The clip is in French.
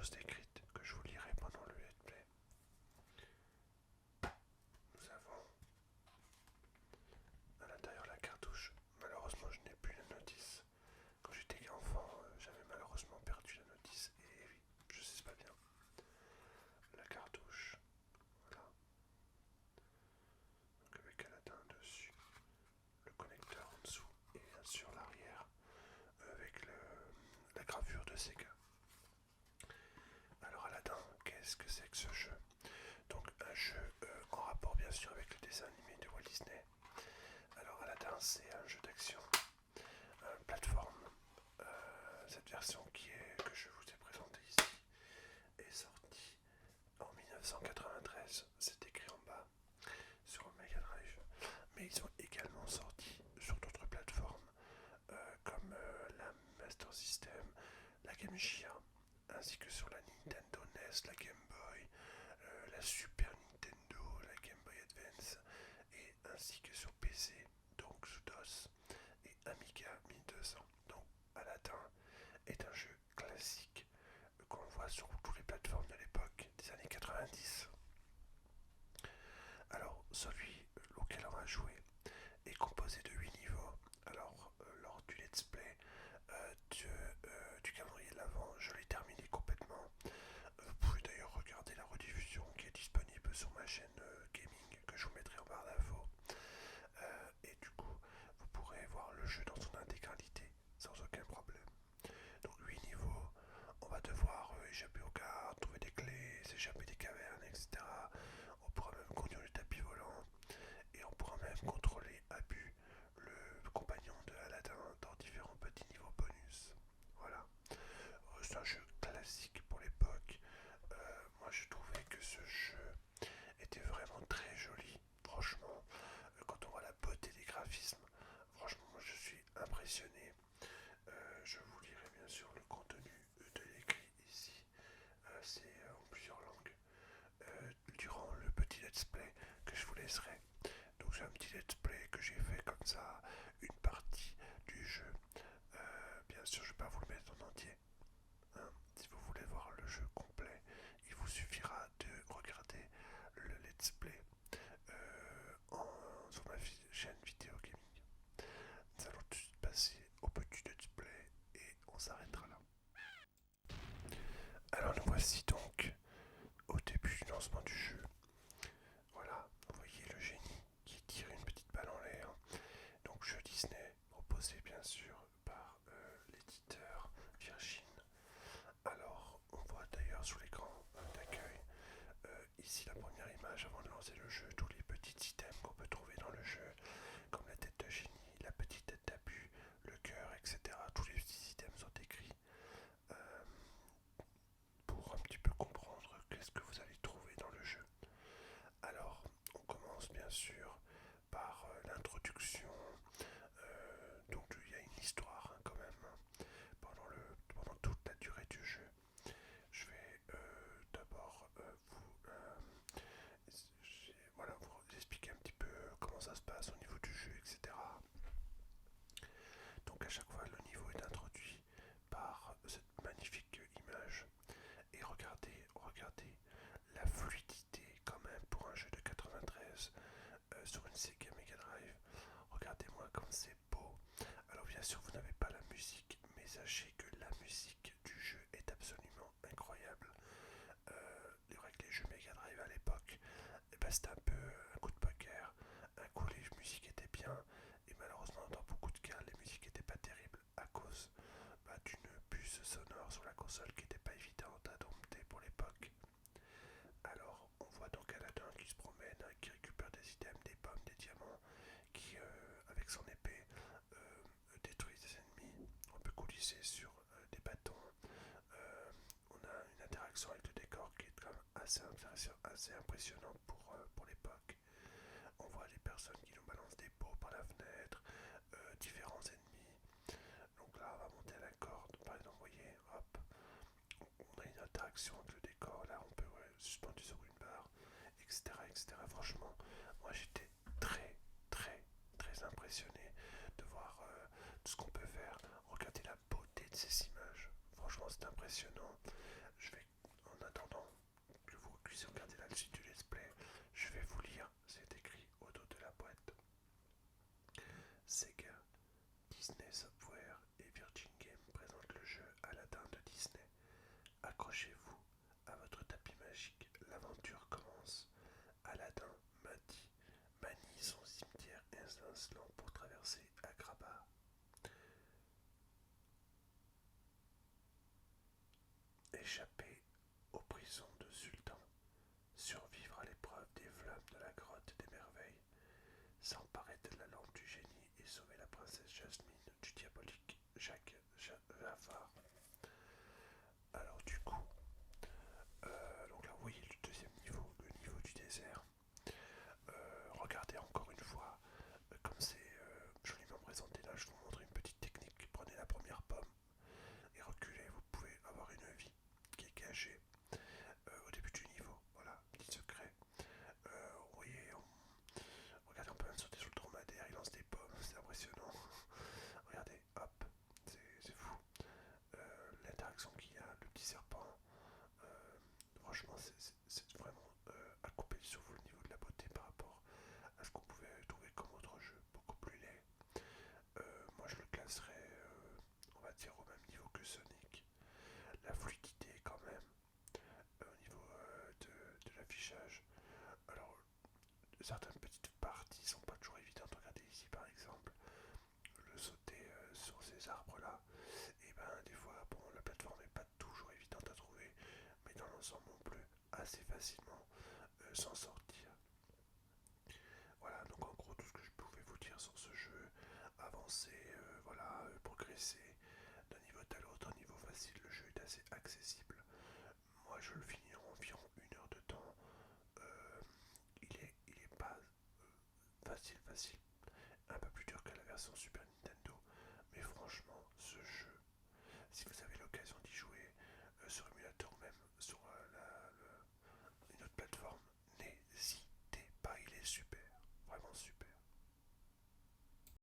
chose décrite que je vous lirai pendant le let's play. Nous avons à l'intérieur la cartouche. Malheureusement, je n'ai plus la notice. Quand j'étais enfant, j'avais malheureusement perdu la notice. Et oui, je sais pas bien. La cartouche, voilà. Donc avec Aladdin dessus, le connecteur en dessous et bien sûr l'arrière avec la gravure de Sega. Alors Aladdin, qu'est-ce que c'est que ce jeu? Donc un jeu en rapport bien sûr avec le dessin animé de Walt Disney. Alors Aladdin, c'est un jeu d'action, plateforme. Cette version que je vous ai présentée ici est sortie en 1993. C'est écrit en bas sur Mega Drive. Mais ils ont également sorti sur d'autres plateformes comme la Master System, la Game Gear, ainsi que sur la Nintendo NES, la Game Boy, la Super Nintendo, la Game Boy Advance, et ainsi que sur PC, donc sous DOS et Amiga 1200. Donc Aladdin est un jeu classique qu'on voit sur toutes les plateformes de l'époque des années 90. Alors celui auquel on va jouer est composé de 8 niveaux. Alors lors du let's play du calendrier de l'avant, je l'ai terminé complètement. Vous pouvez d'ailleurs regarder la rediffusion qui est disponible sur ma chaîne gaming que je vous mettrai en barre d'infos. Et du coup, vous pourrez voir le jeu dans son intégralité sans aucun problème. Donc 8 niveaux, on va devoir échapper aux gardes, trouver des clés, s'échapper des cavernes, etc. On pourra même conduire le tapis volant et on pourra même contrôler Abu, le compagnon de Aladdin, dans différents petits niveaux bonus. Voilà. C'est un jeu classique pour l'époque. Moi je trouvais que ce jeu était vraiment très joli. Franchement, quand on voit la beauté des graphismes, franchement moi je suis impressionné. Je vous lirai bien sûr le contenu de l'écrit ici. C'est en plusieurs langues. Durant le petit let's play que je vous laisserai. Donc c'est un petit let's play que j'ai fait comme ça, une partie du jeu. Bien sûr je ne vais pas vous le mettre en entier. Hein. Si vous voulez voir le jeu complet, il vous suffira de regarder le let's play sur ma chaîne vidéo gaming. Nous allons tout de suite passer au petit let's play et on s'arrêtera là. Alors nous voici donc au début du lancement du jeu. Voilà, vous voyez le génie qui tire une petite balle en l'air. Donc jeu Disney, proposé bien sûr par l'éditeur Virgin. Alors on voit d'ailleurs sous l'écran d'accueil, ici la première image avant de lancer le jeu, tous les petits items qu'on peut trouver dans le jeu, comme la tête de génie, la petite tête d'Abu, le cœur, etc. Tous les petits items sont écrits euh, pour un petit peu comprendre qu'est-ce que vous allez trouver dans le jeu. Alors, on commence bien sûr par l'introduction. Donc, il y a une histoire hein, quand même pendant toute la durée du jeu. Je vais d'abord voilà, vous expliquer un petit peu comment ça se passe au niveau du jeu, etc. Donc, à chaque fois, le niveau est introduit par cette magnifique image. Et regardez la fluidité quand même pour un jeu de 93 sur une Sega Mega Drive. Regardez-moi comme c'est beau. Alors bien sûr vous n'avez pas la musique, mais sachez que la musique du jeu est absolument incroyable. Vrai que les jeux Mega Drive à l'époque, eh ben, c'était un peu un coup de poker. Un coup les musiques étaient bien, et malheureusement dans beaucoup de cas les musiques n'étaient pas terribles à cause d'une puce sonore sur la console qui n'était pas évidente à dompter pour l'époque. Alors on voit donc Aladdin qui se promène, qui récupère des items, des pommes, des diamants, qui avec son épée détruit des ennemis. On peut coulisser sur des bâtons. On a une interaction avec le décor qui est quand même assez impressionnant pour l'époque. On voit les personnes qui nous balancent des pots par la fenêtre, différents ennemis. Donc là, on va monter à la corde. Par exemple, vous voyez, hop, on a une interaction avec le décor. Là, on peut suspendu sur une barre, etc., etc. Franchement, moi j'étais très, très, très impressionné de voir tout ce qu'on peut faire. Regardez la beauté de ces images. Franchement, c'est impressionnant. Je vais magique. L'aventure commence. Aladdin manie son cimetière étincelant pour traverser Agrabah, échapper aux prisons de Sultan, survivre à l'épreuve des flammes de la grotte des merveilles, s'emparer de la lampe du génie et sauver la princesse Jasmine du diabolique Jafar. Alors du coup, donc là vous voyez le deuxième niveau, le niveau du désert. Regardez encore une fois, comme c'est joliment présenté là, je vous montre une petite technique. Prenez la première pomme et reculez, vous pouvez avoir une vie qui est cachée au début du niveau. Voilà, petit secret. Vous voyez, regardez, on peut même sauter sur le dromadaire, il lance des pommes, c'est impressionnant. Regardez, hop, c'est fou. L'interaction qu'il y a, le petit serpent, franchement, c'est vraiment à couper le souffle au niveau de la beauté par rapport à ce qu'on pouvait trouver comme autre jeu, beaucoup plus laid. Moi, je le classerais, on va dire, au même niveau que Sonic. La fluidité, quand même, au niveau de l'affichage. Alors, certaines petites parties sont pas toujours évidentes. Regardez ici, par exemple, le sauter sur ces arbres-là. Et ben, des fois, bon, la plateforme n'est pas toujours évidente à trouver, mais dans l'ensemble, on peut assez facilement s'en sortir. Voilà, donc en gros tout ce que je pouvais vous dire sur ce jeu, avancer, voilà, progresser,